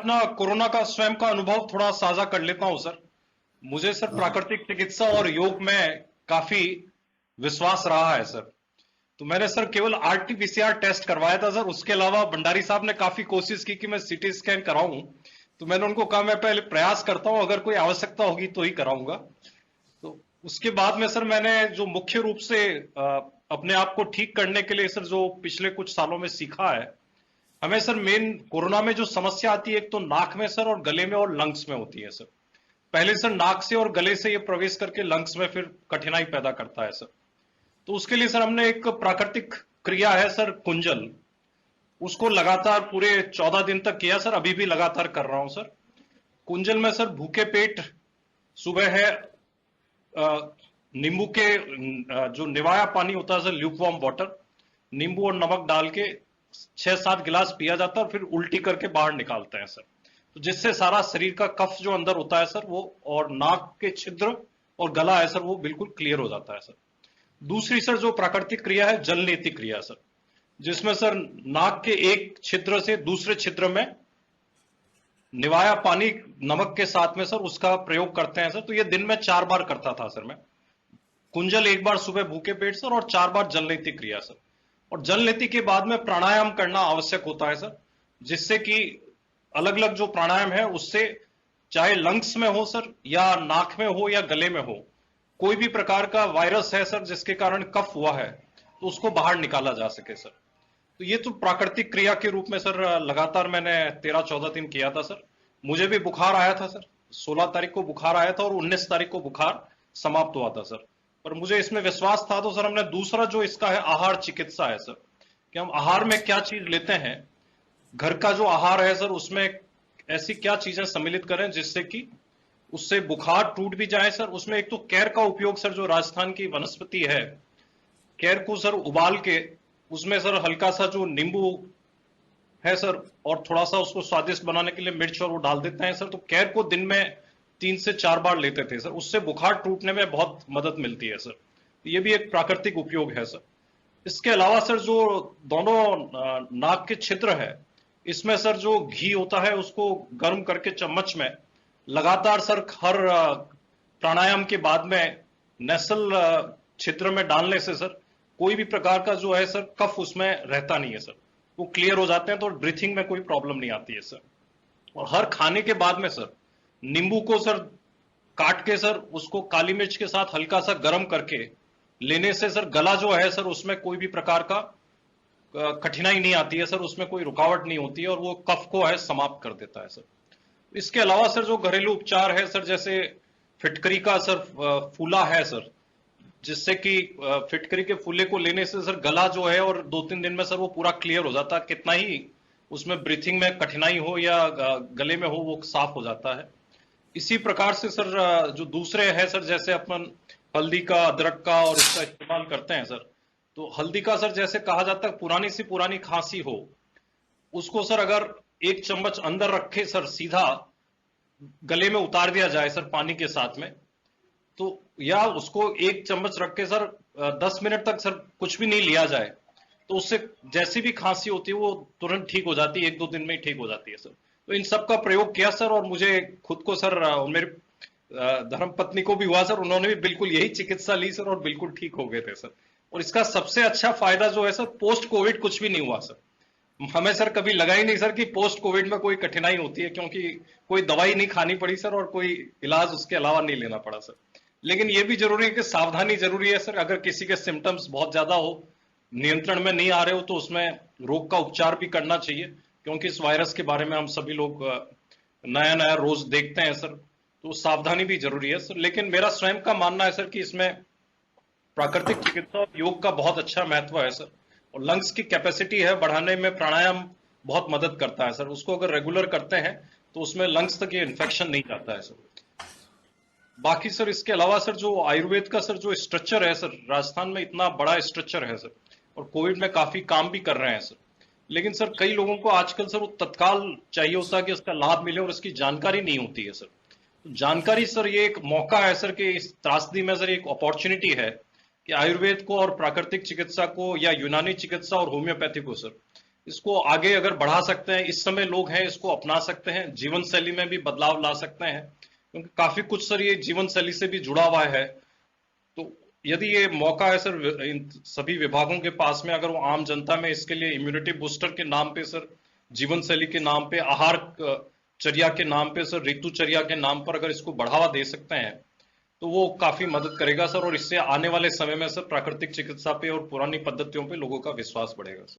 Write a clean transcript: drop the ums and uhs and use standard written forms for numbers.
अपना कोरोना का स्वयं का अनुभव थोड़ा साझा कर लेता हूं सर। मुझे सर हाँ। प्राकृतिक चिकित्सा और योग में काफी विश्वास रहा है सर। तो मैंने सर केवल आरटीपीसीआर टेस्ट करवाया था सर। उसके अलावा भंडारी साहब ने काफी कोशिश की कि मैं सीटी स्कैन कराऊं। तो मैंने उनको कहा मैं पहले प्रयास करता हूं, अगर कोई आवश्यकता होगी तो ही कराऊंगा। तो उसके बाद में सर मैंने जो मुख्य रूप से अपने आप को ठीक करने के लिए सर जो पिछले कुछ सालों में सीखा है, हमें सर मेन कोरोना में जो समस्या आती है एक तो नाक में सर और गले में और लंग्स में होती है सर। पहले सर नाक से और गले से ये प्रवेश करके लंग्स में फिर कठिनाई पैदा करता है सर। तो उसके लिए सर हमने एक प्राकृतिक क्रिया है सर कुंजल, उसको लगातार पूरे 14 दिन तक किया सर। अभी भी लगातार कर रहा हूं सर। कुंजल में सर भूखे पेट सुबह है नींबू के जो निवाया पानी होता है सर, ल्यूकवार्म वाटर, नींबू और नमक डाल के 6-7 गिलास पिया जाता है और फिर उल्टी करके बाहर निकालते हैं सर। तो जिससे सारा शरीर का कफ जो अंदर होता है सर वो, और नाक के छिद्र और गला है सर, वो बिल्कुल क्लियर हो जाता है सर। दूसरी सर जो प्राकृतिक क्रिया है जलनेति क्रिया सर, जिसमें सर नाक के एक छिद्र से दूसरे छिद्र में निवाया पानी नमक के साथ में सर उसका प्रयोग करते हैं सर। तो ये दिन में 4 बार करता था सर मैं। कुंजल 1 बार सुबह भूखे पेट सर, और 4 बार जलनेति क्रिया सर। और जलनेति के बाद में प्राणायाम करना आवश्यक होता है सर, जिससे कि अलग अलग जो प्राणायाम है उससे चाहे लंग्स में हो सर या नाक में हो या गले में हो, कोई भी प्रकार का वायरस है सर जिसके कारण कफ हुआ है तो उसको बाहर निकाला जा सके सर। तो ये तो प्राकृतिक क्रिया के रूप में सर लगातार मैंने 13-14 दिन किया था सर। मुझे भी बुखार आया था सर। 16 तारीख को बुखार आया था और 19 तारीख को बुखार समाप्त हुआ था सर। पर मुझे इसमें विश्वास था। तो सर हमने दूसरा जो इसका है आहार चिकित्सा है सर, कि हम आहार में क्या चीज लेते हैं, घर का जो आहार है सर उसमें ऐसी क्या चीजें सम्मिलित करें जिससे कि उससे बुखार टूट भी जाए सर। उसमें एक तो कैर का उपयोग सर, जो राजस्थान की वनस्पति है, कैर को सर उबाल के उसमें सर हल्का सा जो नींबू है सर और थोड़ा सा उसको स्वादिष्ट बनाने के लिए मिर्च और वो डाल देते हैं सर। तो कैर को दिन में 3 से 4 बार लेते थे सर। उससे बुखार टूटने में बहुत मदद मिलती है सर। ये भी एक प्राकृतिक उपयोग है सर। इसके अलावा सर जो दोनों नाक के छिद्र है, इसमें सर जो घी होता है उसको गर्म करके चम्मच में लगातार सर हर प्राणायाम के बाद में नेसल छिद्र में डालने से सर कोई भी प्रकार का जो है सर कफ उसमें रहता नहीं है सर। वो क्लियर हो जाते हैं तो ब्रीथिंग में कोई प्रॉब्लम नहीं आती है सर। और हर खाने के बाद में सर नींबू को सर काट के सर उसको काली मिर्च के साथ हल्का सा गर्म करके लेने से सर गला जो है सर उसमें कोई भी प्रकार का कठिनाई नहीं आती है सर, उसमें कोई रुकावट नहीं होती है और वो कफ को है समाप्त कर देता है सर। इसके अलावा सर जो घरेलू उपचार है सर, जैसे फिटकरी का सर फूला है सर, जिससे कि फिटकरी के फूले को लेने से सर गला जो है और 2-3 दिन में सर वो पूरा क्लियर हो जाता है। कितना ही उसमें ब्रीथिंग में कठिनाई हो या गले में हो, वो साफ हो जाता है। इसी प्रकार से सर जो दूसरे है सर, जैसे अपन हल्दी का, अदरक का और इसका इस्तेमाल करते हैं सर। तो हल्दी का सर जैसे कहा जाता है पुरानी सी पुरानी खांसी हो, उसको सर अगर 1 चम्मच अंदर रखे सर सीधा गले में उतार दिया जाए सर पानी के साथ में, तो या उसको 1 चम्मच रख के सर 10 मिनट तक सर कुछ भी नहीं लिया जाए, तो उससे जैसी भी खांसी होती है वो तुरंत ठीक हो जाती है, 1-2 दिन में ही ठीक हो जाती है सर। तो इन सब का प्रयोग किया सर और मुझे खुद को सर और मेरे धर्म पत्नी को भी हुआ सर, उन्होंने भी बिल्कुल यही चिकित्सा ली सर और बिल्कुल ठीक हो गए थे सर। और इसका सबसे अच्छा फायदा जो है सर, पोस्ट कोविड कुछ भी नहीं हुआ सर। हमें सर कभी लगा ही नहीं सर कि पोस्ट कोविड में कोई कठिनाई होती है, क्योंकि कोई दवाई नहीं खानी पड़ी सर और कोई इलाज उसके अलावा नहीं लेना पड़ा सर। लेकिन ये भी जरूरी है कि सावधानी जरूरी है सर। अगर किसी के सिम्टम्स बहुत ज्यादा हो, नियंत्रण में नहीं आ रहे हो, तो उसमें रोग का उपचार भी करना चाहिए, क्योंकि इस वायरस के बारे में हम सभी लोग नया नया रोज देखते हैं सर। तो सावधानी भी जरूरी है सर। लेकिन मेरा स्वयं का मानना है सर कि इसमें प्राकृतिक चिकित्सा और योग का बहुत अच्छा महत्व है सर। और लंग्स की कैपेसिटी है बढ़ाने में प्राणायाम बहुत मदद करता है सर। उसको अगर रेगुलर करते हैं तो उसमें लंग्स तक ये इन्फेक्शन नहीं जाता है सर। बाकी सर इसके अलावा सर जो आयुर्वेद का सर जो स्ट्रक्चर है सर, राजस्थान में इतना बड़ा स्ट्रक्चर है सर और कोविड में काफी काम भी कर रहे हैं सर। लेकिन सर कई लोगों को आजकल सर वो तत्काल चाहिए होता है कि उसका लाभ मिले और उसकी जानकारी नहीं होती है सर। तो जानकारी सर ये एक मौका है सर कि इस त्रासदी में सर एक अपॉर्चुनिटी है कि आयुर्वेद को और प्राकृतिक चिकित्सा को या यूनानी चिकित्सा और होम्योपैथी को सर इसको आगे अगर बढ़ा सकते हैं, इस समय लोग हैं इसको अपना सकते हैं, जीवन शैली में भी बदलाव ला सकते हैं, क्योंकि काफी कुछ सर ये जीवन शैली से भी जुड़ा हुआ है। तो यदि ये मौका है सर इन सभी विभागों के पास में, अगर वो आम जनता में इसके लिए इम्यूनिटी बूस्टर के नाम पे सर, जीवन शैली के नाम पे, आहार चर्या के नाम पे सर, ऋतुचर्या के नाम पर अगर इसको बढ़ावा दे सकते हैं तो वो काफी मदद करेगा सर, और इससे आने वाले समय में सर प्राकृतिक चिकित्सा पे और पुरानी पद्धतियों पे लोगों का विश्वास बढ़ेगा सर।